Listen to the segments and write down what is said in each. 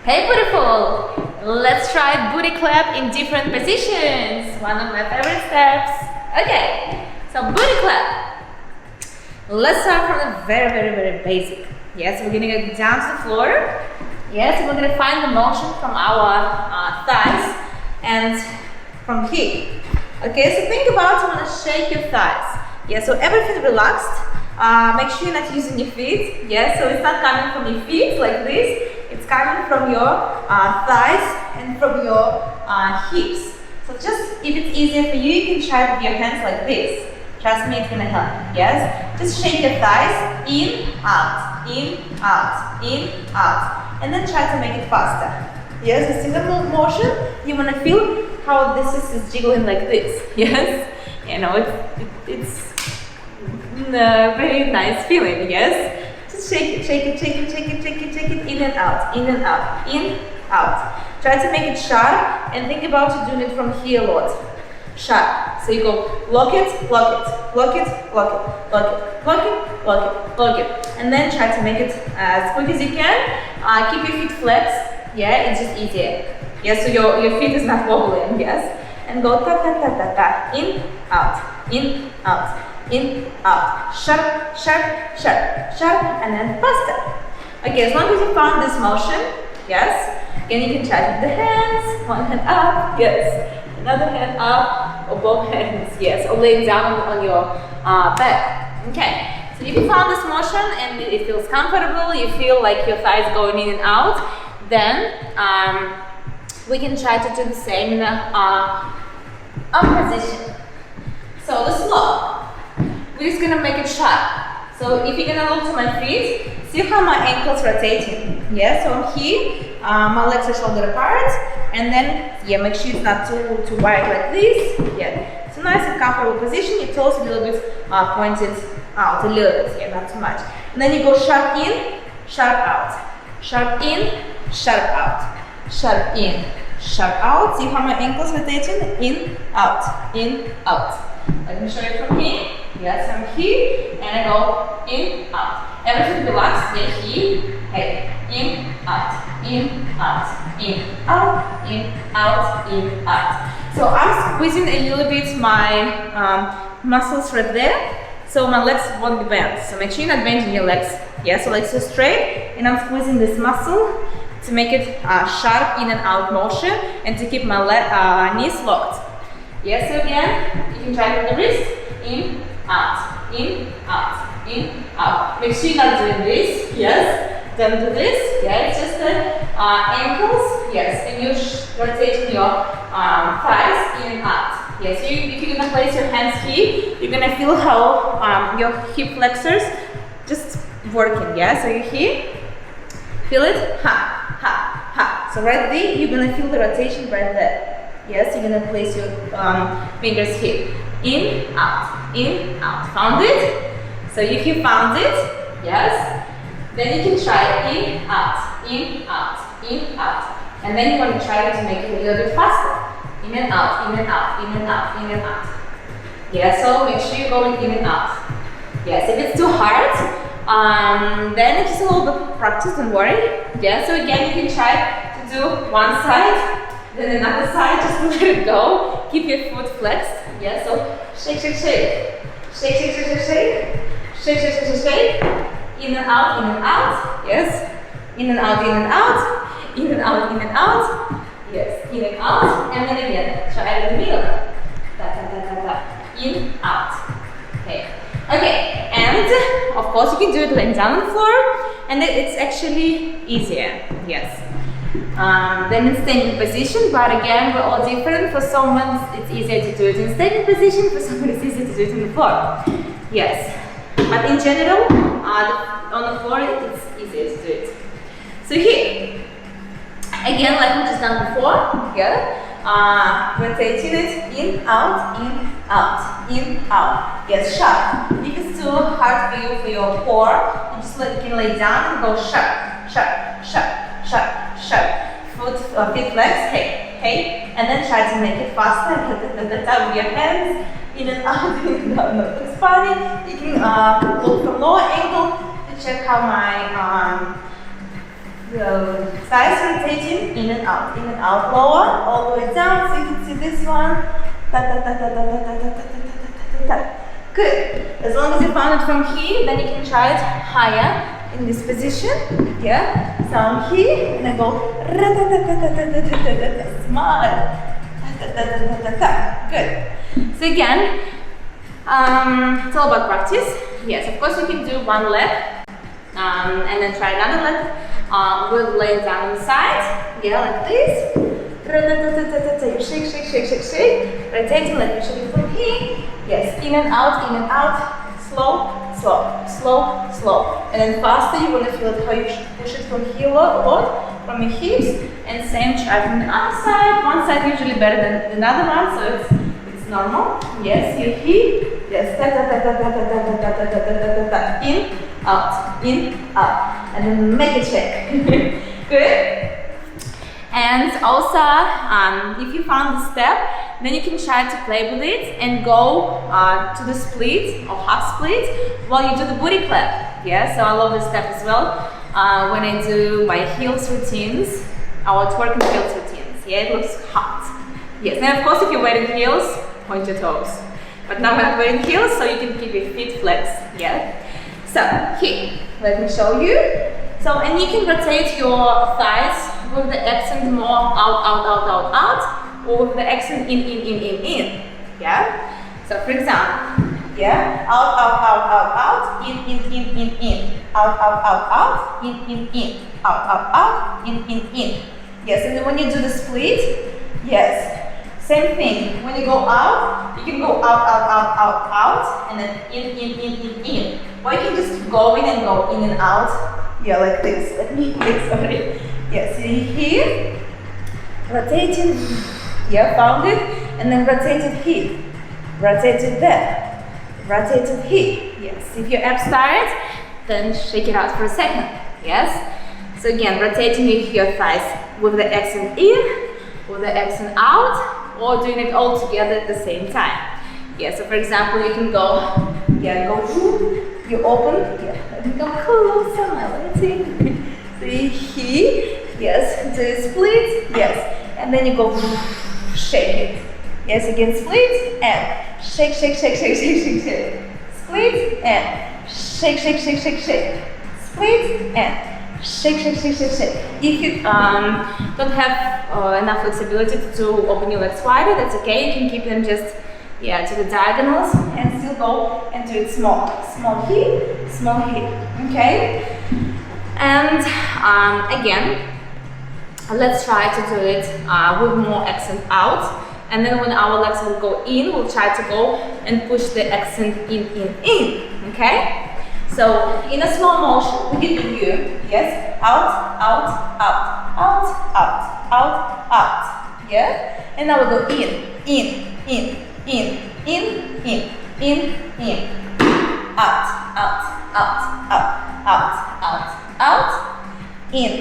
Hey beautiful! Let's try booty clap in different positions. One of my favorite steps. Okay, so booty clap. Let's start from the very basic. Yes, we're gonna go down to the floor. Yes, we're gonna find the motion from our thighs and from here. Okay, so think about you wanna shake your thighs. Yeah, so everything relaxed. Make sure you're not using your feet. Yeah, so it's not coming from your feet like this. It's coming from your thighs and from your hips. So just if it's easier for you, you can try with your hands like this. Trust me, it's gonna help. Yes, just shake your thighs in, out, in, out, in, out, and then try to make it faster. Yes, a single motion. You wanna feel how this is jiggling like this. Yes, you know it's very nice feeling. Yes. Just shake it, shake it, shake it, shake it, shake it, shake it, in and out, in and out, in, out. Try to make it sharp and think about you doing it from here a lot. Sharp. So you go lock it, lock it, lock it, lock it, lock it, lock it, lock it, lock it. And then try to make it as quick as you can. Keep your feet flexed. Yeah, it's just easier. Yeah, so your feet is not wobbling, yes. And go ta ta ta ta ta, in, out, in, out. In, out, sharp, sharp, sharp, sharp, and then faster. Okay, as long as you found this motion, yes, again you can try with the hands, one hand up, yes, another hand up, or both hands, yes, or laying down on your back. Okay, so if you found this motion and it feels comfortable, you feel like your thighs going in and out, then we can try to do the same in the arm position. So the slow. We're just gonna make it sharp. So if you're gonna look to my feet, see how my ankles rotating. Yeah, so I'm here, my legs are shoulder apart, and then yeah, make sure it's not too wide like this. Yeah, it's a nice and comfortable position. Your toes a little bit pointed out a little bit. Yeah, not too much. And then you go sharp in, sharp out, sharp in, sharp out, sharp in, sharp out. See how my ankles rotating? In, out, in, out. Let me show you from here. Yes, I'm here, and I go in, out. Everything relaxed. Yeah, here, hey, in, out, in, out, in, out, in, out, in, out. So I'm squeezing a little bit my muscles right there, so my legs won't be bent. So make sure you're not bending your legs. Yeah, so legs are straight, and I'm squeezing this muscle to make it sharp in and out motion, and to keep my knees locked. Yes, so again, you can try with the wrist, in, out, in, out, in, out. Make sure you're not doing this, yes, don't do this, yeah, it's just the ankles, yes, and you're rotating your thighs in and out. Yes, so if you're gonna place your hands here, you're gonna feel how your hip flexors just working, yeah, so you're here, feel it, ha, ha, ha. So right there, you're gonna feel the rotation right there. Yes, you're gonna place your fingers here. In, out, in, out. Found it? So if you found it, yes, then you can try in, out, in, out, in, out. And then you want to try to make it a little bit faster. In and out, in and out, in and out, in and out. Yeah, so make sure you're going in and out. Yes, if it's too hard, then it's just a little bit of practice, don't worry. Yeah, so again, you can try to do one side, then another side, just to let it go. Keep your foot flexed. Yeah, so shake, shake, shake. Shake, shake, shake, shake, shake. Shake, shake, shake, shake, shake. In and out, in and out. Yes. In and out, in and out. In and out, in and out. Yes, in and out. And then again, try it in the middle. Da, da, da, da, da. In, out. Okay. Okay, and of course you can do it laying down on the floor, and it's actually easier. Yes. Then in standing position, but again, we're all different. For someone, it's easier to do it in standing position. For someone, it's easier to do it on the floor. Yes, but in general, on the floor, it's easier to do it. So here, again, like we just done before, yeah, rotating it in, out, in, out, in, out. Yes, sharp. If it's too hard for you, for your core, you just can lay down and go sharp, sharp, sharp, sharp, sharp. Feet flex, hey, hey, and then try to make it faster with your hands, in and out, in and out. No, it's funny. You can look from lower angle to check how my The thighs rotating in and out, lower, all the way down. So you can see this one. Ta ta ta ta ta ta ta ta ta ta ta. Good. As long as you found it from here, then you can try it higher in this position. Yeah. So I'm here and I go. Smile. Good. So again, it's all about practice. Yes, of course you can do one leg and then try another leg. We'll lay down on the side. Yeah, like this. You shake, shake, shake, shake, shake. Rotating, let me show you from here. Yes, in and out, in and out. Slow, slow, slow, slow. And then faster, you want to feel it how you should push it from here a lot, from your hips. And same try from the other side. One side usually better than the other one, so it's normal. Yes, you're here. Yes, in, out, and then make it shake. Good. And also, if you found the step, then you can try to play with it and go to the split or half split while you do the booty clap. Yeah, so I love this step as well when I do my heels routines, our twerk and heels routines. Yeah, it looks hot. Yes, and of course, if you're wearing heels, point your toes. But now I'm wearing heels, so you can keep your feet flexed. Yeah. So here, let me show you. So, and you can rotate your thighs with the accent more out, or with the accent in. Yeah. So, for example, yeah, out, in, out, in. Yes, and then when you do the split, yes. Same thing. When you go out, you can go out, and then in. Or you can just go in and go in and out. Yeah, like this. Let me sorry. Yes, you're here, rotating. Yeah, found it, and then rotated here, rotated there, rotated here. Yes. If your abs tired, then shake it out for a second. Yes. So again, rotating your thighs with the accent in, with the accent out. Or doing it all together at the same time. Yeah, so for example, you can go, yeah, go through, you open, yeah, let me come closer, let me see. So you here, yes, do a split, yes, and then you go, shake it. Yes, again, split, and shake, shake, shake, shake, shake, shake, shake. Split, and shake, shake, shake, shake, shake. Split, and shake, shake, shake, shake, shake. If you don't have enough flexibility to open your legs wider, that's okay. You can keep them just, yeah, to the diagonals and still go and do it small. Small here, okay? And again, let's try to do it with more accent out. And then when our legs will go in, we'll try to go and push the accent in, okay? So, in a slow motion, we can do, yes, out, yeah? And now we go in, out, in.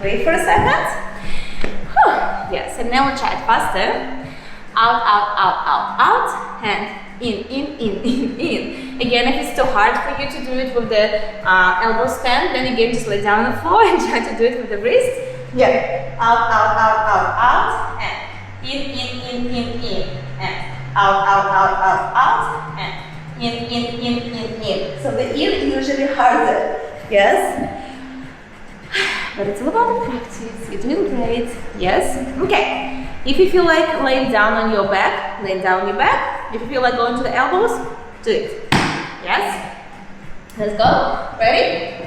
Wait for a second. Yes, and now we'll try it faster. Out, and in. Again, if it's too hard for you to do it with the elbow stand, then again just lay down on the floor and try to do it with the wrist. Yeah. Out, and in, and out, and in. So the in is usually harder. Yes. But it's all about the practice. You're doing great. Yes. Okay. If you feel like laying down on your back, lay down on your back. If you feel like going to the elbows, do it. Yes? Let's go. Ready?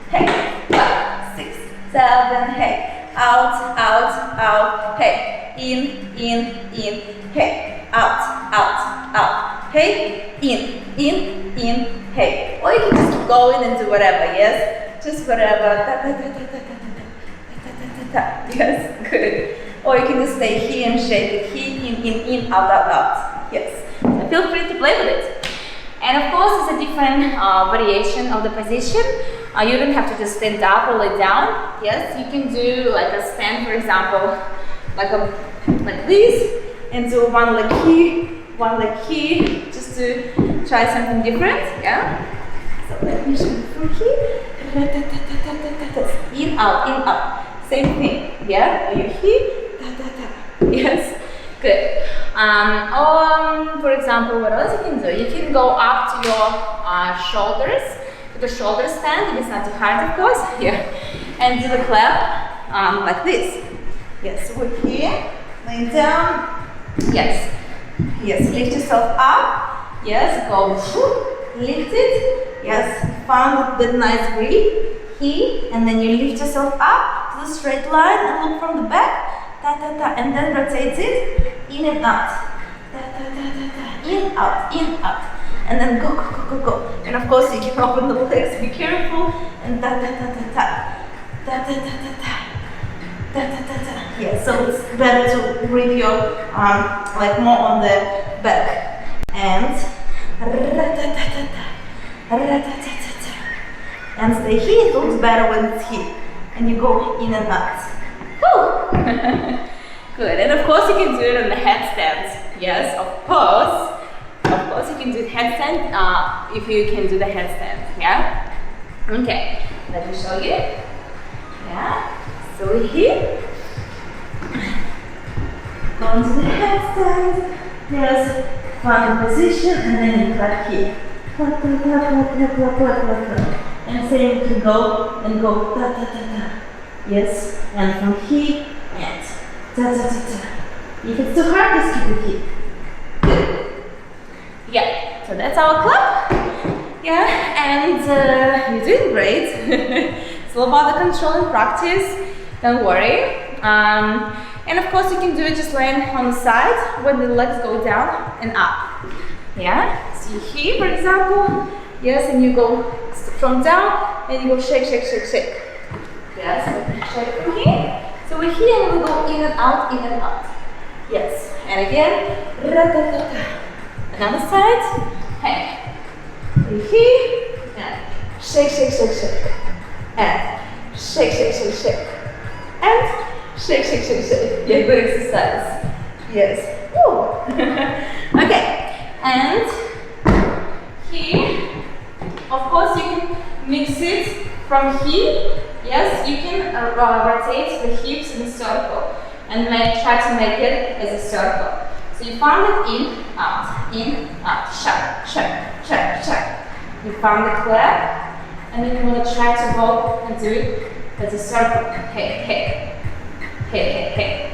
Hey. 5, 6, 7. Hey. Out. Hey. In. Hey. Out. Hey. In. Hey. Or you can just keep going and do whatever. Yes? Just whatever. Yes. Good. Or you can just stay here and shake it. Here, in, out. Yes. So feel free to play with it. And of course, it's a different variation of the position. You don't have to just stand up or lay down. Yes, you can do like a stand, for example, like this, and do one leg here, just to try something different. Yeah. So let me show you from here. In, out. Same thing. Yeah? Are you here? Yes? Good. For example, what else you can do? You can go up to your shoulders, to the shoulder stand, if it's not too hard, of course. Yeah. And do the clap like this. Yes, we're here, laying down. Yes. Yes, lift yourself up. Yes, go. Lift it. Yes, found that nice grip. Here, and then you lift yourself up to the straight line and look from the back. And then rotate it in and out. In, out. And then go. And of course, you can open the legs, be careful. And Yeah, so it's better to grip your like more on the back. And stay here. It looks better when it's here. And you go in and out. Good. And of course you can do it on the headstand. Yes, of course. Of course you can do headstand if you can do the headstand. Yeah? Okay. Let me show you. Yeah. So we're here. Go into the headstand. Yes. Find the position and then you clap here. Clap. And same you can go and go Yes, and from here and If it's too hard, just keep it here. Good. Yeah, so that's our clap. Yeah, and you're doing great. It's all about the control and practice. Don't worry. And of course, you can do it just laying on the side when the legs go down and up. Yeah, so you're here, for example. Yes, and you go from down and you go shake. Yes, shake from here. So we're here and we go in and out. Yes, and again. Another side. Hey. We're here and shake. And shake. And shake. Yeah, good exercise. Yes. Woo. Okay, and here. Of course, you can mix it from here. Yes, you can rotate the hips in a circle and try to make it as a circle. So you found it in, out, shake. You found the clap, and then you want to try to go and do it as a circle. Hey. Okay.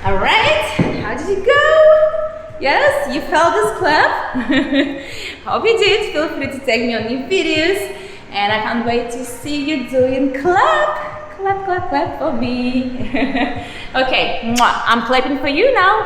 All right. How did it go? Yes, you felt this clap? Hope you did. Feel free to tag me on new videos. And I can't wait to see you doing clap for me. Okay, I'm clapping for you now.